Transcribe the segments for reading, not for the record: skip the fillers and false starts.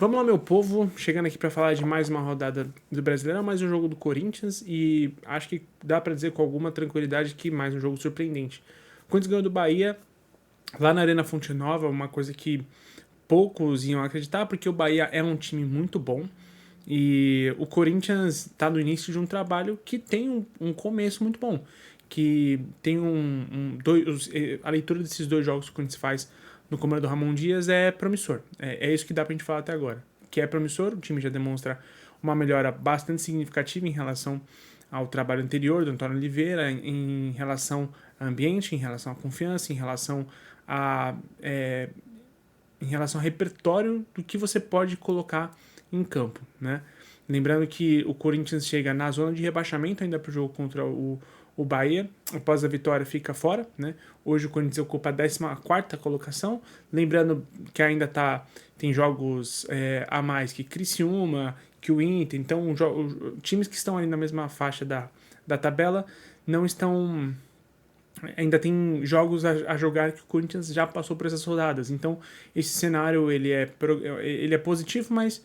Vamos lá, meu povo, chegando aqui para falar de mais uma rodada do Brasileirão, mais um jogo do Corinthians e acho que dá para dizer com alguma tranquilidade que mais um jogo surpreendente. O Corinthians ganhou do Bahia lá na Arena Fonte Nova, uma coisa que poucos iam acreditar, porque o Bahia é um time muito bom e o Corinthians está no início de um trabalho que tem um começo muito bom, que tem a leitura desses dois jogos que o Corinthians faz no comando do Ramon Dias é promissor. É isso que dá pra gente falar até agora. Que é promissor, o time já demonstra uma melhora bastante significativa em relação ao trabalho anterior do Antônio Oliveira, em relação ao ambiente, em relação à confiança, em relação ao repertório do que você pode colocar em campo, né? Lembrando que o Corinthians chega na zona de rebaixamento ainda para o jogo contra o Bahia, após a vitória fica fora, né? Hoje o Corinthians ocupa a 14ª colocação, lembrando que ainda tem jogos a mais que Criciúma, que o Inter, então times que estão ali na mesma faixa da tabela não estão... Ainda tem jogos a jogar que o Corinthians já passou por essas rodadas, então esse cenário ele é positivo, mas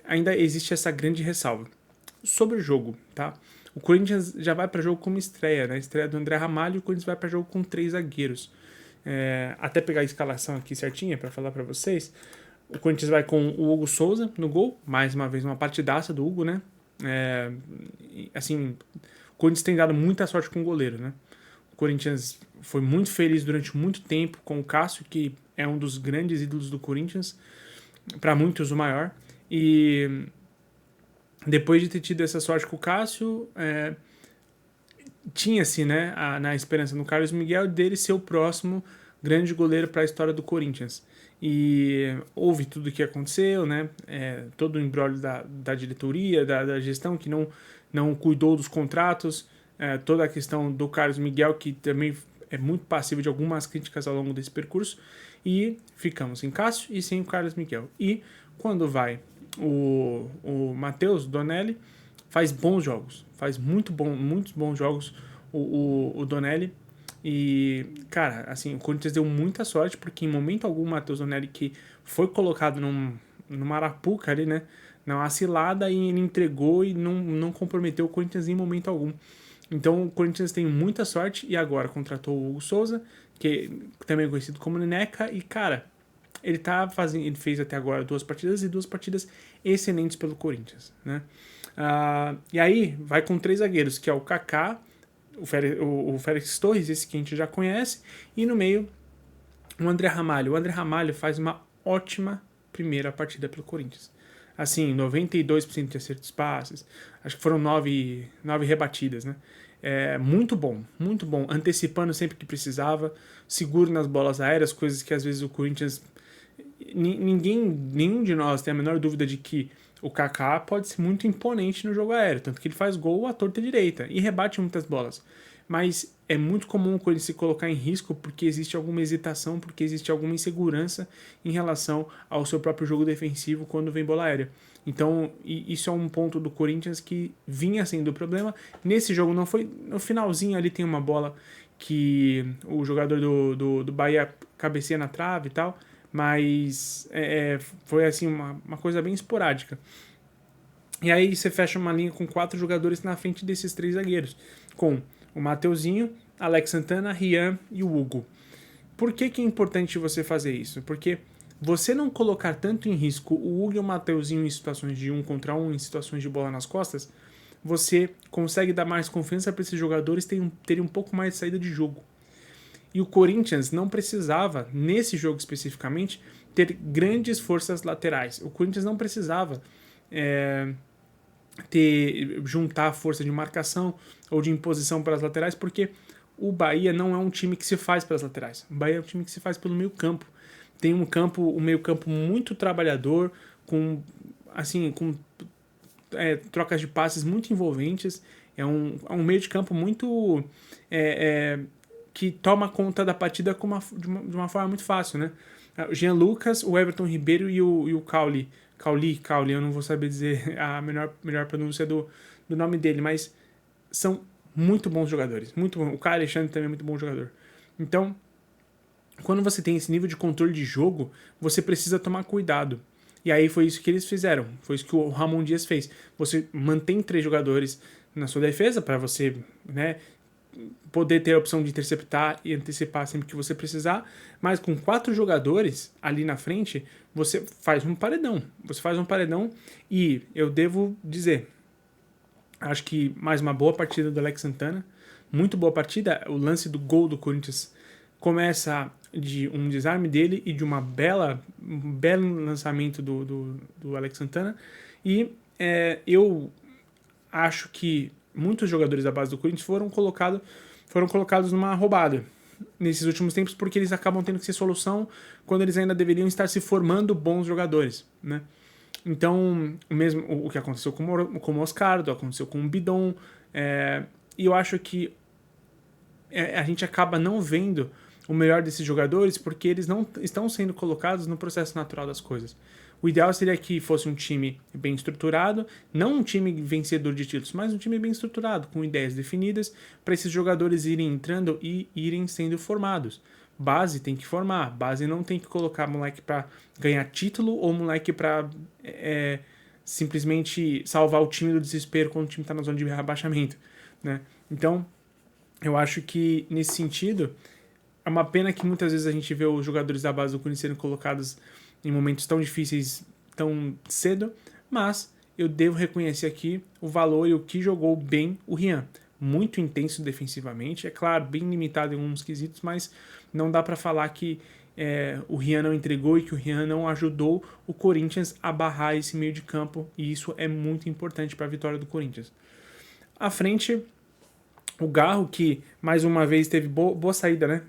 ainda existe essa grande ressalva. Sobre o jogo, tá? O Corinthians já vai para jogo como estreia, né? Estreia do André Ramalho, o Corinthians vai para jogo com 3 zagueiros. Até pegar a escalação aqui certinha para falar para vocês. O Corinthians vai com o Hugo Souza no gol, mais uma vez uma partidaça do Hugo, né? Assim, o Corinthians tem dado muita sorte com o goleiro, né? O Corinthians foi muito feliz durante muito tempo com o Cássio, que é um dos grandes ídolos do Corinthians, para muitos o maior. E depois de ter tido essa sorte com o Cássio, tinha-se, né, na esperança no Carlos Miguel dele ser o próximo grande goleiro para a história do Corinthians. E houve tudo o que aconteceu, né, todo o imbróglio da diretoria, da gestão que não cuidou dos contratos, toda a questão do Carlos Miguel, que também é muito passivo de algumas críticas ao longo desse percurso, e ficamos sem Cássio e sem o Carlos Miguel. E quando vai o Matheus Donelli, faz bons jogos, faz muitos bons jogos o Donelli. E, cara, assim, o Corinthians deu muita sorte, porque em momento algum o Matheus Donelli, que foi colocado numa arapuca ali, né, numa cilada, e ele entregou e não comprometeu o Corinthians em momento algum. Então o Corinthians tem muita sorte e agora contratou o Hugo Souza, que também é conhecido como Neneca, e, cara, ele fez até agora 2 partidas e 2 partidas excelentes pelo Corinthians, né? E aí vai com 3 zagueiros, que é o Kaká, o Félix Torres, esse que a gente já conhece, e no meio o André Ramalho. O André Ramalho faz uma ótima primeira partida pelo Corinthians. Assim, 92% de acertos de passes, acho que foram 9 rebatidas, né? Muito bom, antecipando sempre que precisava, seguro nas bolas aéreas, coisas que às vezes o Corinthians... Nenhum de nós tem a menor dúvida de que o Kaká pode ser muito imponente no jogo aéreo, tanto que ele faz gol à torta direita e rebate muitas bolas. Mas é muito comum ele se colocar em risco porque existe alguma hesitação, porque existe alguma insegurança em relação ao seu próprio jogo defensivo quando vem bola aérea. Então, isso é um ponto do Corinthians que vinha sendo o problema. Nesse jogo não foi. No finalzinho ali tem uma bola que o jogador do Bahia cabeceia na trave e tal, mas foi assim uma coisa bem esporádica. E aí você fecha uma linha com 4 jogadores na frente desses 3 zagueiros, com o Mateuzinho, Alex Santana, Rian e o Hugo. Por que é importante você fazer isso? Porque você não colocar tanto em risco o Hugo e o Mateuzinho em situações de 1 contra 1, em situações de bola nas costas, você consegue dar mais confiança para esses jogadores terem um pouco mais de saída de jogo. E o Corinthians não precisava, nesse jogo especificamente, ter grandes forças laterais. O Corinthians não precisava juntar força de marcação ou de imposição para as laterais, porque o Bahia não é um time que se faz pelas laterais. O Bahia é um time que se faz pelo meio campo. Tem um meio campo muito trabalhador, com trocas de passes muito envolventes. É um meio de campo muito... que toma conta da partida de uma forma muito fácil, né? O Jean Lucas, o Everton Ribeiro e o Cauli, eu não vou saber dizer a melhor pronúncia do nome dele, mas são muito bons jogadores, muito bom. O Caio Alexandre também é muito bom jogador. Então, quando você tem esse nível de controle de jogo, você precisa tomar cuidado. E aí foi isso que eles fizeram, foi isso que o Ramon Dias fez. Você mantém 3 jogadores na sua defesa para você, né, poder ter a opção de interceptar e antecipar sempre que você precisar, mas com 4 jogadores ali na frente, você faz um paredão. Você faz um paredão e eu devo dizer, acho que mais uma boa partida do Alex Santana, muito boa partida. O lance do gol do Corinthians começa de um desarme dele e de um belo lançamento do Alex Santana. E eu acho que muitos jogadores da base do Corinthians foram colocados numa roubada nesses últimos tempos, porque eles acabam tendo que ser solução quando eles ainda deveriam estar se formando bons jogadores, né? Então, mesmo o que aconteceu com o Moscardo, aconteceu com o Bidon, e eu acho que a gente acaba não vendo o melhor desses jogadores porque eles não estão sendo colocados no processo natural das coisas. O ideal seria que fosse um time bem estruturado, não um time vencedor de títulos, mas um time bem estruturado, com ideias definidas, para esses jogadores irem entrando e irem sendo formados. Base tem que formar, base não tem que colocar moleque para ganhar título ou moleque para simplesmente salvar o time do desespero quando o time está na zona de rebaixamento, né? Então, eu acho que, nesse sentido, é uma pena que muitas vezes a gente vê os jogadores da base do Corinthians sendo colocados em momentos tão difíceis tão cedo, mas eu devo reconhecer aqui o valor e o que jogou bem o Rian. Muito intenso defensivamente, é claro, bem limitado em alguns quesitos, mas não dá para falar que o Rian não entregou e que o Rian não ajudou o Corinthians a barrar esse meio de campo, e isso é muito importante para a vitória do Corinthians. À frente, o Garro, que mais uma vez teve boa saída, né?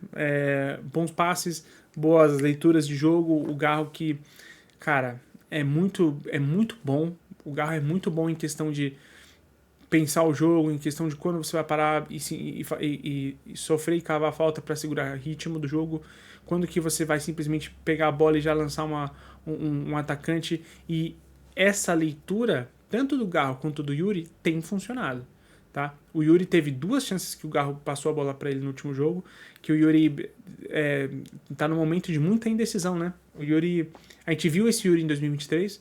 Bons passes, boas leituras de jogo. O Garro que, cara, é muito bom. O Garro é muito bom em questão de pensar o jogo, em questão de quando você vai parar e sofrer e cavar a falta para segurar o ritmo do jogo, quando que você vai simplesmente pegar a bola e já lançar um atacante. E essa leitura, tanto do Garro quanto do Yuri, tem funcionado. Tá? O Yuri teve 2 chances que o Garro passou a bola para ele no último jogo, que o Yuri tá num momento de muita indecisão, né? O Yuri, a gente viu esse Yuri em 2023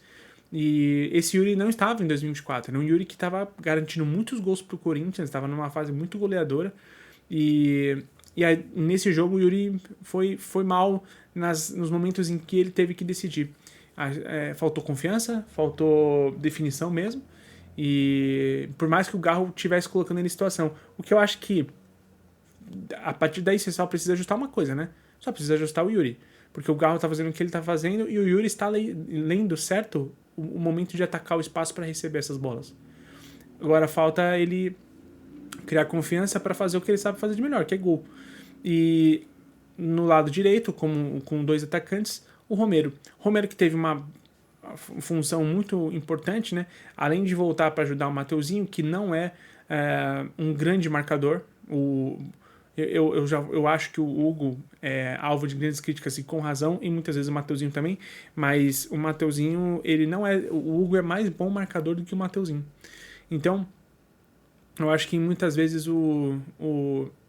e esse Yuri não estava em 2024, era um Yuri que estava garantindo muitos gols pro Corinthians, estava numa fase muito goleadora e aí, nesse jogo o Yuri foi mal nos momentos em que ele teve que decidir. Faltou confiança, faltou definição mesmo. E por mais que o Garro estivesse colocando ele em situação, o que eu acho que a partir daí você só precisa ajustar uma coisa, né? Só precisa ajustar o Yuri, porque o Garro tá fazendo o que ele tá fazendo e o Yuri está lendo certo o momento de atacar o espaço para receber essas bolas. Agora falta ele criar confiança para fazer o que ele sabe fazer de melhor, que é gol. E no lado direito, com 2 atacantes, o Romero que teve uma função muito importante, né? Além de voltar para ajudar o Mateuzinho, que não é um grande marcador. Eu acho que o Hugo é alvo de grandes críticas e com razão, e muitas vezes o Mateuzinho também, mas o Mateuzinho, ele não é. O Hugo é mais bom marcador do que o Mateuzinho. Então, eu acho que muitas vezes o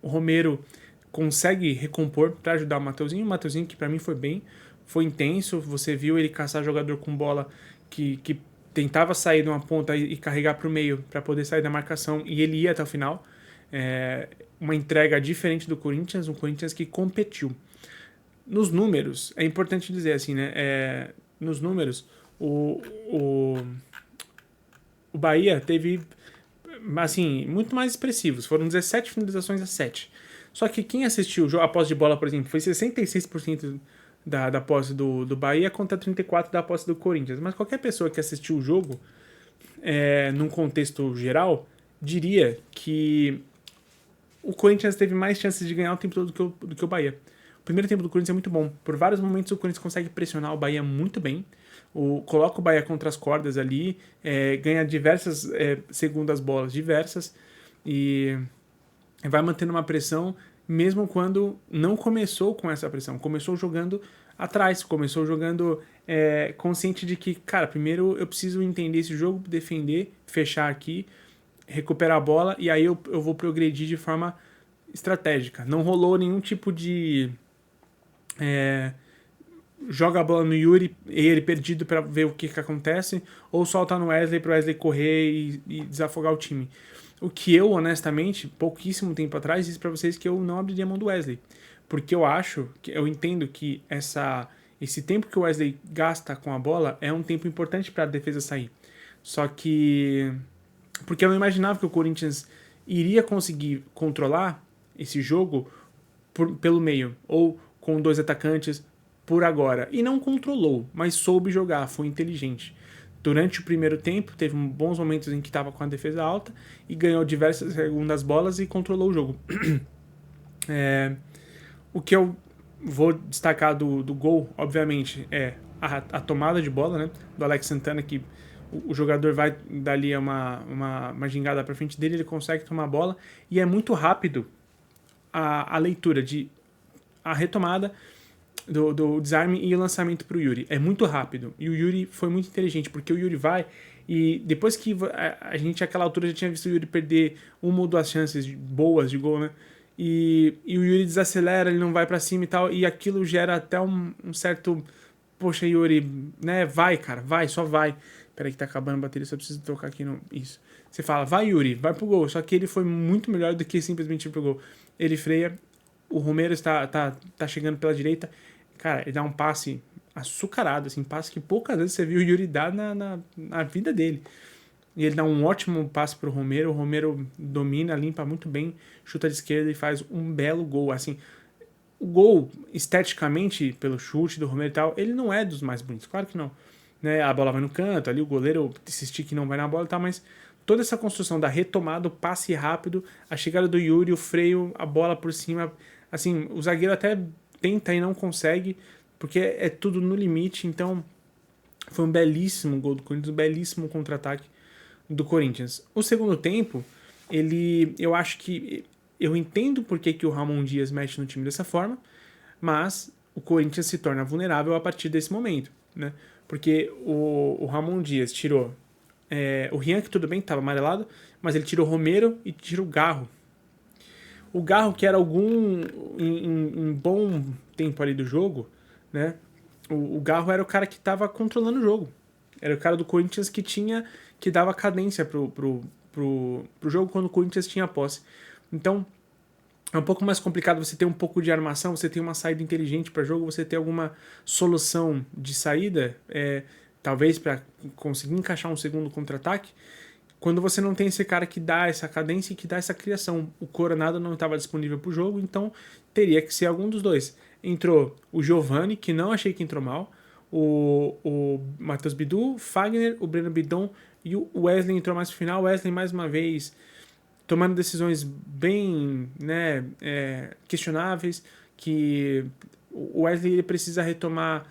Romero consegue recompor para ajudar o Mateuzinho que para mim foi intenso. Você viu ele caçar jogador com bola que tentava sair de uma ponta e carregar para o meio para poder sair da marcação, e ele ia até o final. Uma entrega diferente do Corinthians, um Corinthians que competiu. Nos números, é importante dizer assim, né? Nos números, o Bahia teve, assim, muito mais expressivos. Foram 17 finalizações a 7. Só que quem assistiu o jogo, a posse de bola, por exemplo, foi 66% da posse do Bahia contra 34% da posse do Corinthians. Mas qualquer pessoa que assistiu o jogo, num contexto geral, diria que o Corinthians teve mais chances de ganhar o tempo todo do que o Bahia. O primeiro tempo do Corinthians é muito bom. Por vários momentos o Corinthians consegue pressionar o Bahia muito bem. Coloca o Bahia contra as cordas ali, ganha diversas segundas bolas diversas e vai mantendo uma pressão mesmo quando não começou com essa pressão. Começou jogando atrás, começou jogando consciente de que, cara, primeiro eu preciso entender esse jogo, defender, fechar aqui, recuperar a bola e aí eu vou progredir de forma estratégica. Não rolou nenhum tipo de joga a bola no Yuri e ele perdido para ver o que acontece, ou solta no Wesley para o Wesley correr e desafogar o time. O que eu, honestamente, pouquíssimo tempo atrás, disse para vocês que eu não abriria mão do Wesley. Porque eu entendo que esse tempo que o Wesley gasta com a bola é um tempo importante para a defesa sair. Só que. Porque eu não imaginava que o Corinthians iria conseguir controlar esse jogo pelo meio, ou com 2 atacantes por agora. E não controlou, mas soube jogar, foi inteligente. Durante o primeiro tempo, teve bons momentos em que estava com a defesa alta e ganhou diversas segundas bolas e controlou o jogo. O que eu vou destacar do gol, obviamente, é a tomada de bola, né, do Alex Santana, que o jogador vai dali uma gingada para frente dele, ele consegue tomar a bola e é muito rápido a leitura a retomada do desarme e o lançamento para o Yuri. É muito rápido. E o Yuri foi muito inteligente, porque o Yuri vai e depois que a gente, àquela altura, já tinha visto o Yuri perder uma ou duas chances boas de gol, né? E o Yuri desacelera, ele não vai para cima e tal, e aquilo gera até um certo... Poxa, Yuri, né? Vai, cara, vai, só vai. Peraí que tá acabando a bateria, só preciso tocar aqui no... Isso. Você fala, vai, Yuri, vai pro gol. Só que ele foi muito melhor do que simplesmente ir pro gol. Ele freia, o Romero tá chegando pela direita. Cara, ele dá um passe açucarado, assim, passe que poucas vezes você viu o Yuri dar na vida dele. E ele dá um ótimo passe pro Romero, o Romero domina, limpa muito bem, chuta de esquerda e faz um belo gol, assim. O gol, esteticamente, pelo chute do Romero e tal, ele não é dos mais bonitos, claro que não. Né? A bola vai no canto, ali o goleiro insistir que não vai na bola e tal, mas toda essa construção da retomada, o passe rápido, a chegada do Yuri, o freio, a bola por cima, assim, o zagueiro até tenta e não consegue, porque é tudo no limite, então foi um belíssimo gol do Corinthians, um belíssimo contra-ataque do Corinthians. O segundo tempo, eu acho que, eu entendo por que o Ramon Dias mexe no time dessa forma, mas o Corinthians se torna vulnerável a partir desse momento, né? Porque o Ramon Dias tirou o Rian, que tudo bem, estava amarelado, mas ele tirou o Romero e tirou o Garro. O Garro, que era em bom tempo ali do jogo, né? O Garro era o cara que estava controlando o jogo. Era o cara do Corinthians que dava cadência pro jogo quando o Corinthians tinha a posse. Então, é um pouco mais complicado você ter um pouco de armação, você ter uma saída inteligente para jogo, você ter alguma solução de saída, talvez para conseguir encaixar um segundo contra-ataque, quando você não tem esse cara que dá essa cadência e que dá essa criação. O Coronado não estava disponível para o jogo, então teria que ser algum dos dois. Entrou o Giovani, que não achei que entrou mal, o Matheus Bidu, o Fagner, o Breno Bidon e o Wesley entrou mais no final. O Wesley, mais uma vez, tomando decisões bem, né, questionáveis, que o Wesley ele precisa retomar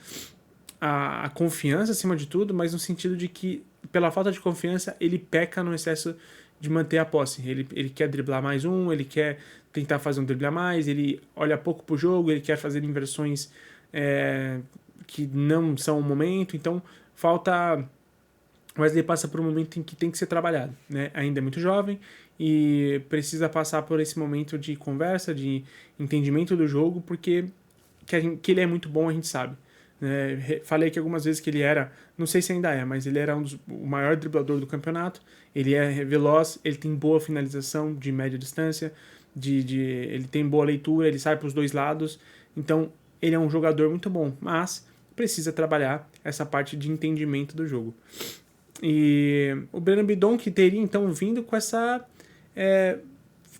a confiança acima de tudo, mas no sentido de que, pela falta de confiança, ele peca no excesso de manter a posse. Ele quer driblar mais um, ele quer tentar fazer um drible a mais, ele olha pouco pro jogo, ele quer fazer inversões que não são o momento, então falta... O Wesley passa por um momento em que tem que ser trabalhado, né? Ainda é muito jovem e precisa passar por esse momento de conversa, de entendimento do jogo, porque que ele é muito bom, a gente sabe. Falei que algumas vezes que ele era, não sei se ainda é, mas ele era o maior driblador do campeonato. Ele é veloz, ele tem boa finalização de média distância, ele tem boa leitura, ele sai para os dois lados. Então, ele é um jogador muito bom, mas precisa trabalhar essa parte de entendimento do jogo. E o Breno Bidon, que teria então vindo com essa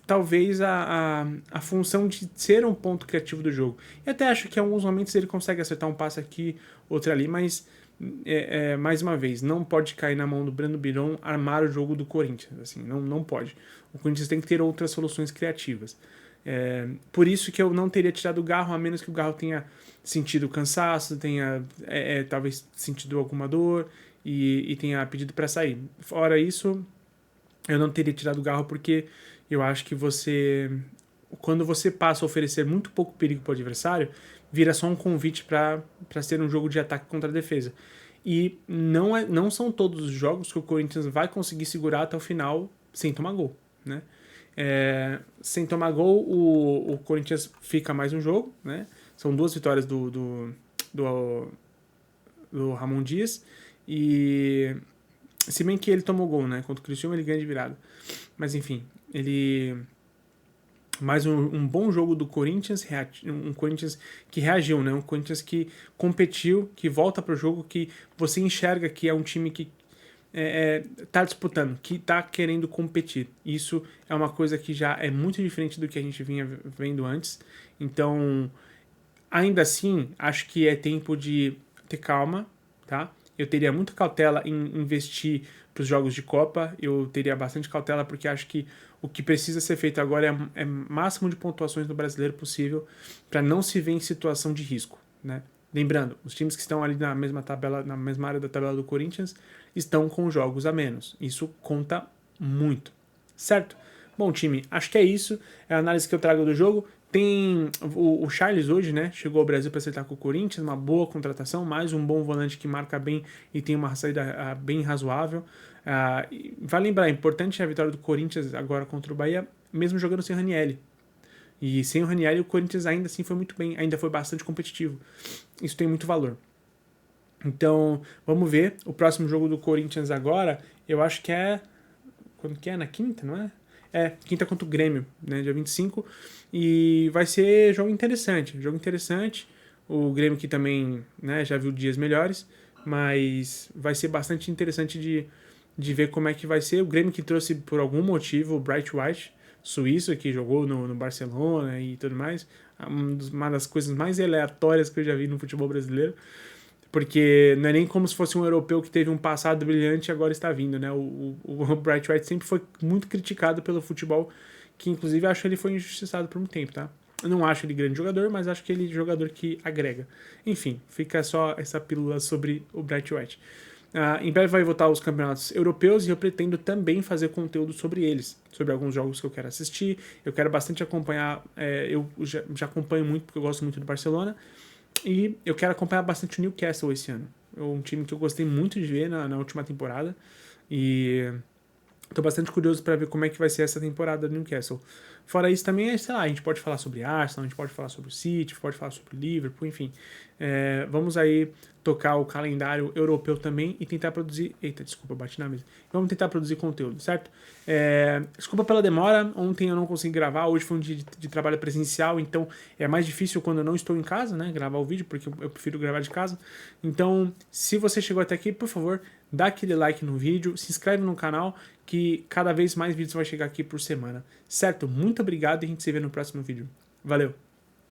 talvez a função de ser um ponto criativo do jogo. E até acho que em alguns momentos ele consegue acertar um passe aqui, outro ali, mas mais uma vez, não pode cair na mão do Breno Bidon armar o jogo do Corinthians, assim, não pode. O Corinthians tem que ter outras soluções criativas. Por isso que eu não teria tirado o Garro, a menos que o Garro tenha sentido cansaço, tenha talvez sentido alguma dor e tenha pedido para sair. Fora isso, eu não teria tirado o Garro porque eu acho que quando você passa a oferecer muito pouco perigo para o adversário, vira só um convite para ser um jogo de ataque contra a defesa. E não são todos os jogos que o Corinthians vai conseguir segurar até o final sem tomar gol, né? Sem tomar gol, o Corinthians fica mais um jogo, né? São 2 vitórias do do Ramon Dias. E se bem que ele tomou gol, né? Contra o Criciúma ele ganha de virada. Mas enfim, ele... Mais um bom jogo do Corinthians, um Corinthians que reagiu, né? Um Corinthians que competiu, que volta para o jogo, que você enxerga que é um time que tá disputando, que tá querendo competir. Isso é uma coisa que já é muito diferente do que a gente vinha vendo antes. Então, ainda assim, acho que é tempo de ter calma, tá? Eu teria muita cautela em investir para os jogos de Copa. Eu teria bastante cautela porque acho que o que precisa ser feito agora é máximo de pontuações no brasileiro possível para não se ver em situação de risco, né? Lembrando, os times que estão ali na mesma tabela, na mesma área da tabela do Corinthians, estão com jogos a menos. Isso conta muito, certo? Bom, time, acho que é isso. É a análise que eu trago do jogo. Tem o Charles hoje, né? Chegou ao Brasil para acertar com o Corinthians, uma boa contratação, mais um bom volante que marca bem e tem uma saída bem razoável. Vale lembrar, é importante a vitória do Corinthians agora contra o Bahia, mesmo jogando sem o Ranieri. E sem o Ranieri, o Corinthians ainda assim foi muito bem, ainda foi bastante competitivo. Isso tem muito valor. Então, vamos ver. O próximo jogo do Corinthians agora, eu acho que é... Quando que é? Na quinta, não é? Quinta contra o Grêmio, né? Dia 25. E vai ser jogo interessante. O Grêmio que também, né, já viu dias melhores. Mas vai ser bastante interessante de ver como é que vai ser. O Grêmio que trouxe, por algum motivo, o Bright White, suíço, que jogou no Barcelona e tudo mais. Uma das coisas mais aleatórias que eu já vi no futebol brasileiro. Porque não é nem como se fosse um europeu que teve um passado brilhante e agora está vindo, né? O Bright White sempre foi muito criticado pelo futebol, que inclusive acho que ele foi injustiçado por um tempo, tá? Eu não acho ele grande jogador, mas acho que ele é jogador que agrega. Enfim, fica só essa pílula sobre o Bright White. Em breve vai voltar os campeonatos europeus e eu pretendo também fazer conteúdo sobre eles, sobre alguns jogos que eu quero assistir. Eu quero bastante acompanhar, eu já acompanho muito porque eu gosto muito do Barcelona. E eu quero acompanhar bastante o Newcastle esse ano. É um time que eu gostei muito de ver na última temporada. E estou bastante curioso para ver como é que vai ser essa temporada do Newcastle. Fora isso também, sei lá, a gente pode falar sobre Arsenal, a gente pode falar sobre o City, pode falar sobre o Liverpool, enfim. Vamos aí tocar o calendário europeu também e tentar produzir... Eita, desculpa, bati na mesa. Vamos tentar produzir conteúdo, certo? Desculpa pela demora, ontem eu não consegui gravar, hoje foi um dia de trabalho presencial, então é mais difícil quando eu não estou em casa, né, gravar o vídeo, porque eu prefiro gravar de casa. Então, se você chegou até aqui, por favor, dá aquele like no vídeo, se inscreve no canal, que cada vez mais vídeos vai chegar aqui por semana, certo? Muito obrigado e a gente se vê no próximo vídeo. Valeu!